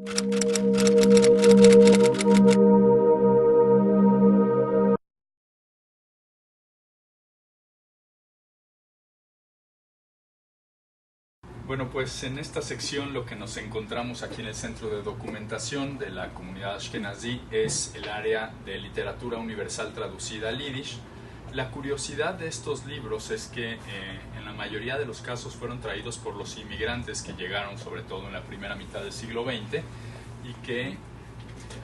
Bueno, pues en esta sección lo que nos encontramos aquí en el Centro de Documentación de la Comunidad Ashkenazí es el área de literatura universal traducida al yiddish. La curiosidad de estos libros es que en la mayoría de los casos fueron traídos por los inmigrantes que llegaron sobre todo en la primera mitad del siglo XX y que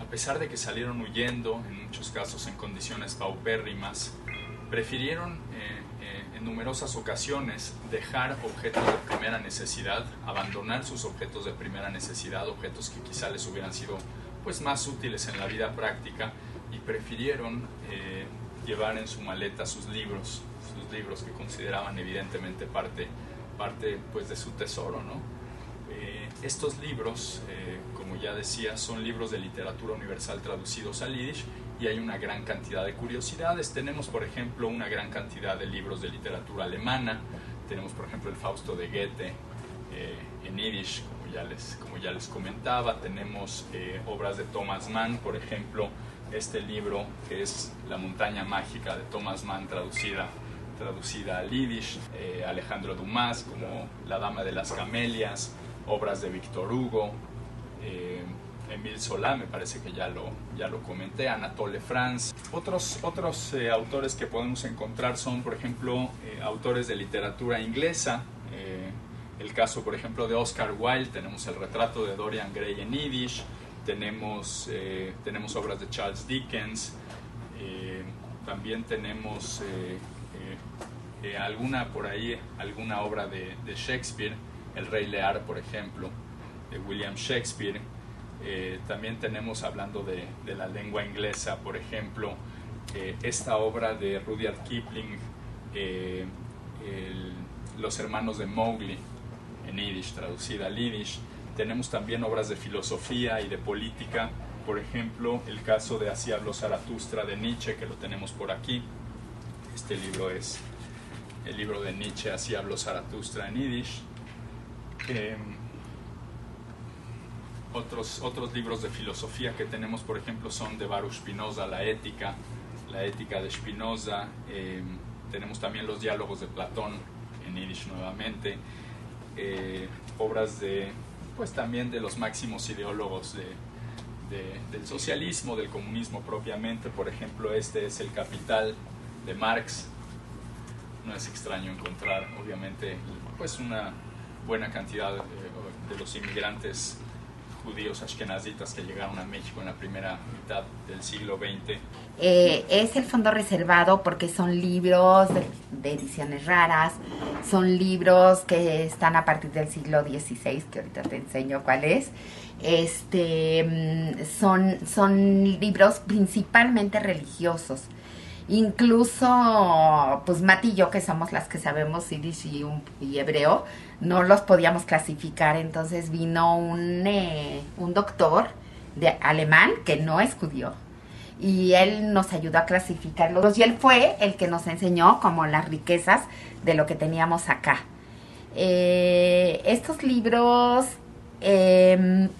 a pesar de que salieron huyendo, en muchos casos en condiciones paupérrimas, prefirieron en numerosas ocasiones dejar objetos de primera necesidad, abandonar sus objetos de primera necesidad, objetos que quizá les hubieran sido pues, más útiles en la vida práctica, y prefirieron llevar en su maleta sus libros que consideraban evidentemente parte pues, de su tesoro, ¿no? Estos libros, como ya decía, son libros de literatura universal traducidos al yiddish, y hay una gran cantidad de curiosidades. Tenemos, por ejemplo, una gran cantidad de libros de literatura alemana. Tenemos, por ejemplo, el Fausto de Goethe en yiddish, como ya les comentaba. Tenemos obras de Thomas Mann, por ejemplo, este libro que es La montaña mágica de Thomas Mann traducida al yiddish. Alejandro Dumas, como La dama de las camelias, obras de Víctor Hugo, Émile Zola, me parece que ya lo comenté, Anatole France. Otros autores que podemos encontrar son, por ejemplo, autores de literatura inglesa. El caso, por ejemplo, de Oscar Wilde. Tenemos el retrato de Dorian Gray en yiddish. Tenemos obras de Charles Dickens. También tenemos alguna obra de Shakespeare, El Rey Lear, por ejemplo, de William Shakespeare. También tenemos, hablando de la lengua inglesa, por ejemplo, esta obra de Rudyard Kipling, Los hermanos de Mowgli, en yiddish, traducida al yiddish. Tenemos también obras de filosofía y de política, por ejemplo, el caso de Así habló Zaratustra de Nietzsche, que lo tenemos por aquí. Este libro es el libro de Nietzsche, Así habló Zaratustra en yiddish. Otros libros de filosofía que tenemos, por ejemplo, son de Baruch Spinoza, La ética de Spinoza. Tenemos también los diálogos de Platón en yiddish nuevamente. Obras pues también de los máximos ideólogos del socialismo, del comunismo propiamente. Por ejemplo, este es El Capital de Marx. No es extraño encontrar, obviamente, pues una buena cantidad de los inmigrantes judíos ashkenazitas que llegaron a México en la primera mitad del siglo XX. Es el fondo reservado porque son libros de ediciones raras, son libros que están a partir del siglo XVI, que ahorita te enseño cuál es. Son libros principalmente religiosos. Incluso, pues Mati y yo, que somos las que sabemos yiddish y hebreo, no los podíamos clasificar. Entonces vino un doctor alemán que no es judío, y él nos ayudó a clasificarlos, y él fue el que nos enseñó como las riquezas de lo que teníamos acá. Estos libros,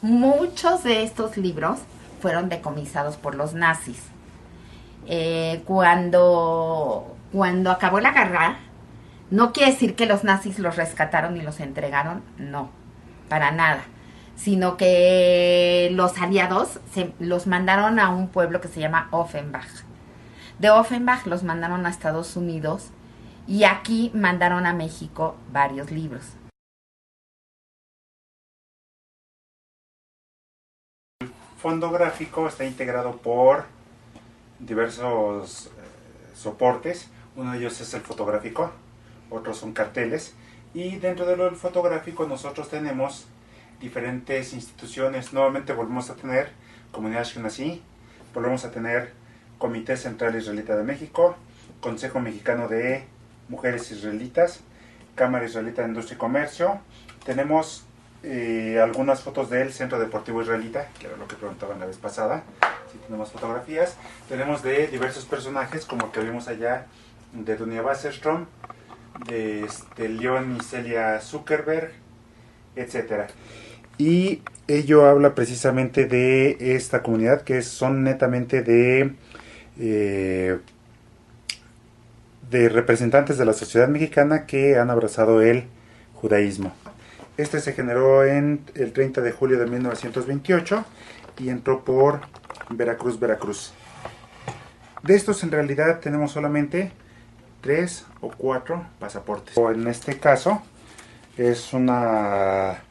muchos de estos libros fueron decomisados por los nazis. Cuando acabó la guerra, no quiere decir que los nazis los rescataron y los entregaron, no, para nada, sino que los aliados los mandaron a un pueblo que se llama Offenbach. De Offenbach los mandaron a Estados Unidos, y aquí mandaron a México varios libros. El fondo gráfico está integrado por diversos soportes. Uno de ellos es el fotográfico, otros son carteles, y dentro del fotográfico nosotros tenemos diferentes instituciones. Nuevamente volvemos a tener Comunidad Ashkenazí, volvemos a tener Comité Central Israelita de México, Consejo Mexicano de Mujeres Israelitas, Cámara Israelita de Industria y Comercio. Tenemos algunas fotos del Centro Deportivo Israelita, que era lo que preguntaban la vez pasada. Sí, tenemos fotografías. Tenemos de diversos personajes, como el que vimos allá, de Dunia Wasserstrom, de León y Celia Zuckerberg, etc. y ello habla precisamente de esta comunidad que son netamente de representantes de la sociedad mexicana que han abrazado el judaísmo. Este se generó en el 30 de julio de 1928 y entró por Veracruz. De estos en realidad tenemos solamente 3 o 4 pasaportes. En este caso es una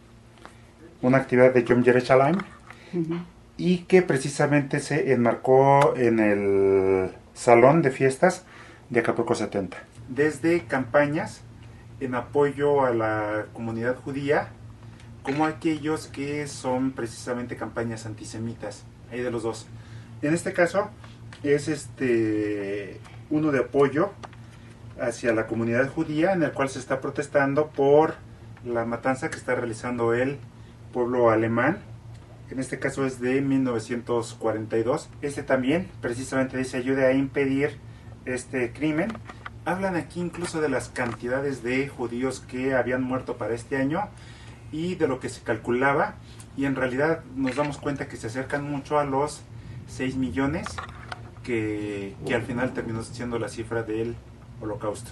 actividad de Yom Yerushalayim y que precisamente se enmarcó en el salón de fiestas de Acapulco 70. Desde campañas en apoyo a la comunidad judía, como aquellos que son precisamente campañas antisemitas, hay de los dos. En este caso es uno de apoyo hacia la comunidad judía, en el cual se está protestando por la matanza que está realizando el pueblo alemán. En este caso es de 1942. También precisamente dice ayude a impedir este crimen. Hablan aquí incluso de las cantidades de judíos que habían muerto para este año y de lo que se calculaba, y en realidad nos damos cuenta que se acercan mucho a los 6 millones que al final terminó siendo la cifra del Holocausto.